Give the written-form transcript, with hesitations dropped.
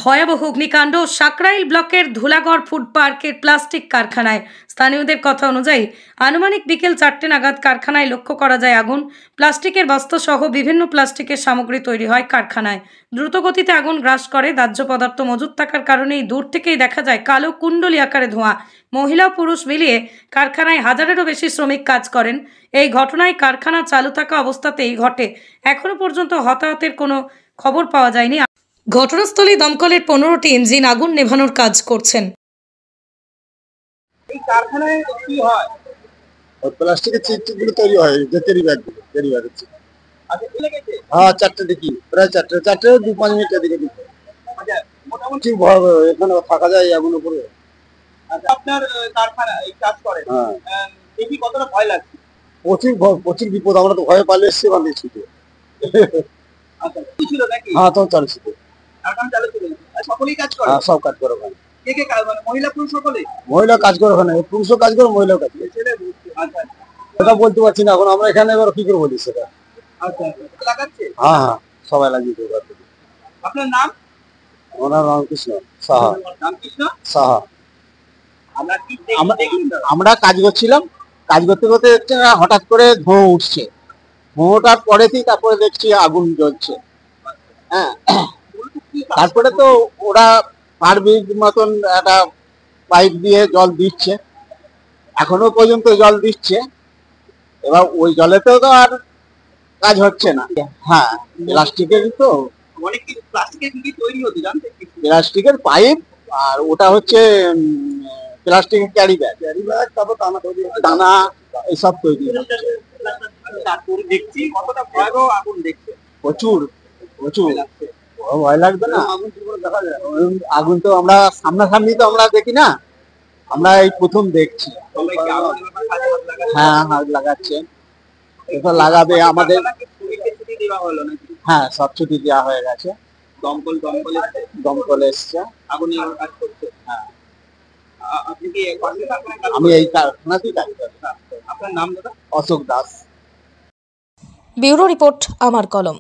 ভয়াবহ অগ্নিকাণ্ড সাকরাইল ব্লকের ধুলাগড় ফুড পার্কের প্লাস্টিক কারখানায়। স্থানীয়দের কথা অনুযায়ী আনুমানিক বিকেল 4টে নাগাদ কারখানায় লক্ষ্য করা যায় আগুন। প্লাস্টিকের বস্তা সহ বিভিন্ন প্লাস্টিকের সামগ্রী তৈরি হয় কারখানায়। দ্রুতগতিতে আগুন গ্রাস করে দাহ্য পদার্থ মজুত থাকার কারণেই দূর থেকেই দেখা যায় কালো কুণ্ডলী আকারে ধোঁয়া। মহিলা ও পুরুষ মিলিয়ে কারখানায় হাজারেরও বেশি শ্রমিক কাজ করেন। এই ঘটনায় কারখানা চালু থাকা অবস্থাতেই ঘটে। এখনো পর্যন্ত হতাহতের কোনো খবর পাওয়া যায়নি। ঘটনাস্থলে দমকলের 15টি ইঞ্জিন আগুন নেভানোর কাজ করছেন। এই কারখানায় কি হয়? প্লাস্টিকের চিপগুলো তৈরি হয়, যে ক্যারি ব্যাগগুলো, ক্যারি ব্যাগ হচ্ছে। আচ্ছা, কি লেগেছে? হ্যাঁ, 4টে দেখি, প্রায় 4টে 2-5 মিনিটের দিকে দিকে। আচ্ছা, মোটামুটি এখানে থাকা যায় আগুন উপরে। আচ্ছা, আপনার কারখানা এই কাজ করেন, দেখি কতটা ভয় লাগছে? প্রচুর বিপদ, আমরা তো ভয়ে পালিয়ে এসেছি বান্ধি ছুটে। আচ্ছা, কি ছিল নাকি? হ্যাঁ, তখন চালু ছিল। কারখানা চালু ছিল, আর সকলেই কাজ করে? হ্যাঁ, সব কাজ করে ওখানে। কে কে কাজ, মানে মহিলা পুরুষ সকলে? মহিলা কাজ করে ওখানে, পুরুষও কাজ করে, মহিলাও কাজ করে। আচ্ছা, সেটা বলতে পারছি না এখন, আমরা এখানে এবার কি করে বলি সেটা। আচ্ছা, লাগাচ্ছে? হ্যাঁ, সবাই লাগিয়ে দেবে। আপনার নাম? ওনার রামকৃষ্ণ সাহা। রামকৃষ্ণ সাহা। আমরা কাজ করছিলাম, কাজ করতে করতে দেখছি হঠাৎ করে ধোঁয়া উঠছে। ধোঁয়াটার পরেতেই তারপরে দেখছি আগুন জ্বলছে। হ্যাঁ, তারপরে তো ওরা পারবিক মতন একটা পাইপ দিয়ে জল দিচ্ছে, এখনো পর্যন্ত জল দিচ্ছে। এবার ওই জলেতেও তো আর কাজ হচ্ছে না। হ্যাঁ, প্লাস্টিকের তো অনেক কিছু প্লাস্টিকের কি তৈরি হতো জানতে? প্লাস্টিকের পাইপ, আর ওটা হচ্ছে প্লাস্টিকের ক্যারি ব্যাগ, তারপর দানা এইসব তৈরি হচ্ছে। তারপরে দেখছি কতটা ভয়াবহ আগুন দেখছে। প্রচুর ভয় লাগবে না? আগুন তো আমরা সামনাসামনি তো আমরা দেখি না, আমরা এই প্রথম দেখছি। হ্যাঁ, হাত লাগাচ্ছে, এবার লাগাবে আমাদের। হ্যাঁ, সব ছুটি দেওয়া হয়ে গেছে। দমকল এসছে, আগুন নেভানোর কাজ করছে। হ্যাঁ, আপনি কি আমি এই কারখানাতেই কাজ করি। আপনার নাম দাদা? অশোক দাস। ব্যুরো রিপোর্ট, আমার কলম।